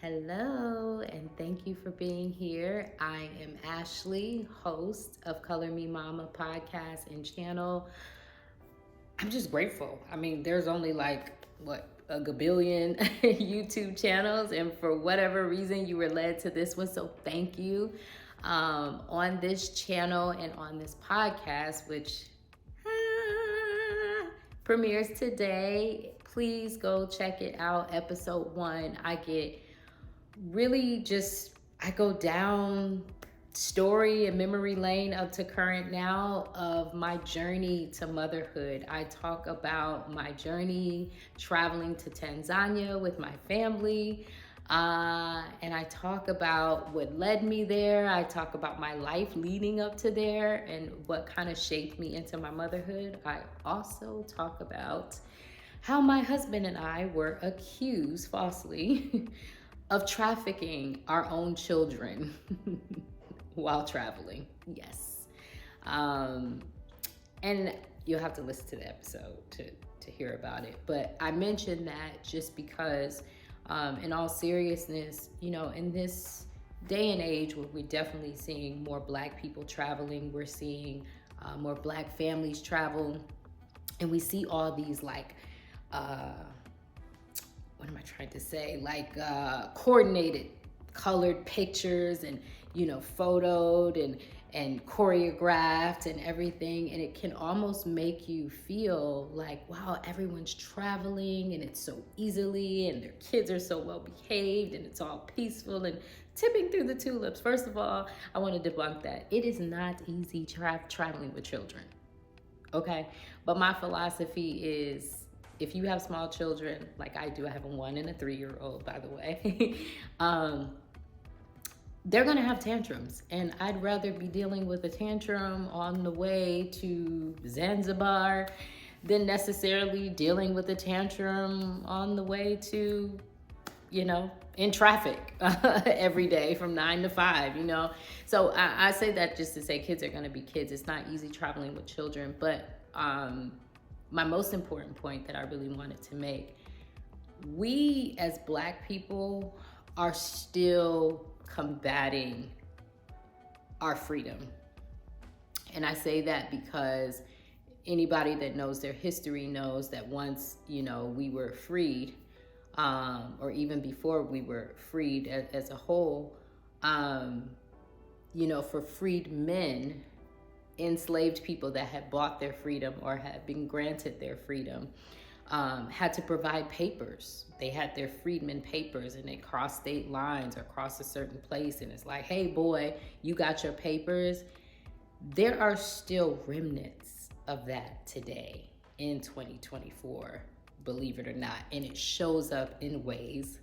Hello, and thank you for being here. I am Ashley, host of Color Me Mama podcast and channel. I'm just grateful. I mean, there's only a gabillion YouTube channels, and for whatever reason, you were led to this one, so thank you. On this channel and on this podcast, which premieres today, please go check it out. Episode 1, I go down story and memory lane up to current now of my journey to motherhood. I talk about my journey traveling to Tanzania with my family. And I talk about what led me there. I talk about my life leading up to there and what kind of shaped me into my motherhood. I also talk about how my husband and I were accused falsely of trafficking our own children while traveling. Yes. And you'll have to listen to the episode to hear about it. But I mentioned that just because, in all seriousness, in this day and age where we're definitely seeing more Black people traveling, we're seeing more Black families travel, and we see all these what am I trying to say? Coordinated, colored pictures and, photoed and choreographed and everything. And it can almost make you feel like, wow, everyone's traveling and it's so easily and their kids are so well behaved and it's all peaceful and tipping through the tulips. First of all, I want to debunk that. It is not easy traveling with children. Okay? But my philosophy is, if you have small children, like I do, I have a 1 and a 3-year-old, by the way, they're gonna have tantrums. And I'd rather be dealing with a tantrum on the way to Zanzibar than necessarily dealing with a tantrum on the way to, in traffic every day from 9 to 5, So I say that just to say kids are gonna be kids. It's not easy traveling with children, but my most important point that I really wanted to make, we as Black people are still combating our freedom. And I say that because anybody that knows their history knows that once, we were freed, or even before we were freed as a whole, for freed men, enslaved people that had bought their freedom or had been granted their freedom had to provide papers. They had their freedmen papers, and they crossed state lines or crossed a certain place, and it's like, hey boy, you got your papers. There are still remnants of that today in 2024, believe it or not. And it shows up in ways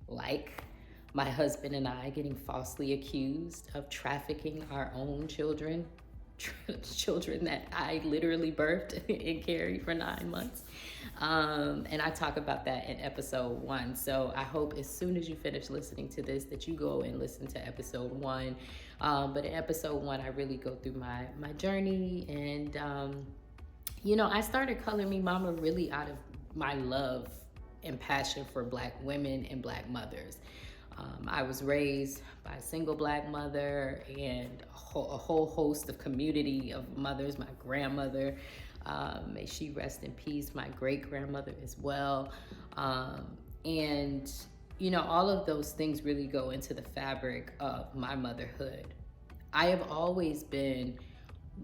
like my husband and I getting falsely accused of trafficking our own children that I literally birthed and carried for 9 months. And I talk about that in episode 1. So I hope as soon as you finish listening to this that you go and listen to episode 1. But in episode 1, I really go through my journey. And, I started Color Me Mama really out of my love and passion for Black women and Black mothers. I was raised by a single Black mother and a whole host of community of mothers. My grandmother, may she rest in peace, my great-grandmother as well. And, all of those things really go into the fabric of my motherhood. I have always been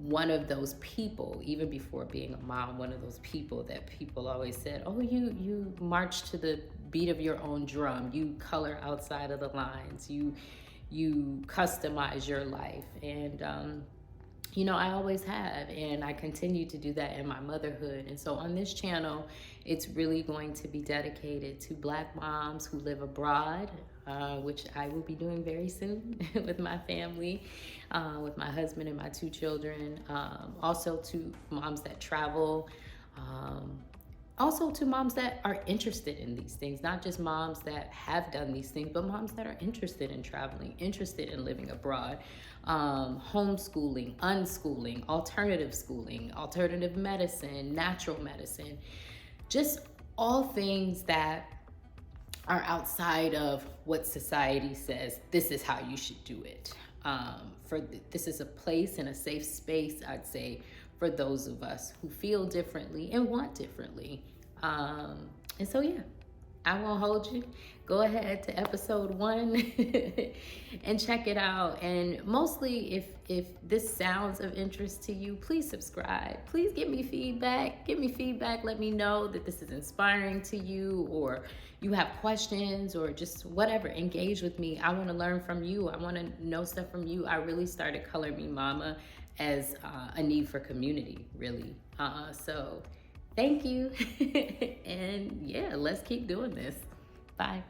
one of those people, even before being a mom, one of those people that people always said, oh, you march to the beat of your own drum, you color outside of the lines, you customize your life. And I always have, and I continue to do that in my motherhood. And so on this channel, it's really going to be dedicated to Black moms who live abroad, which I will be doing very soon with my family, with my husband and my 2 children. Also to moms that travel, also to moms that are interested in these things, not just moms that have done these things, but moms that are interested in traveling, interested in living abroad, homeschooling, unschooling, alternative schooling, alternative medicine, natural medicine, just all things that are outside of what society says this is how you should do it. This is a place and a safe space, I'd say, for those of us who feel differently and want differently. And so, yeah, I won't hold you. Go ahead to episode 1 and check it out. And mostly, if this sounds of interest to you, please subscribe. Please give me feedback. Give me feedback. Let me know that this is inspiring to you, or you have questions, or just whatever. Engage with me. I want to learn from you. I want to know stuff from you. I really started Color Me Mama as a need for community, really. So thank you. And yeah, let's keep doing this. Bye.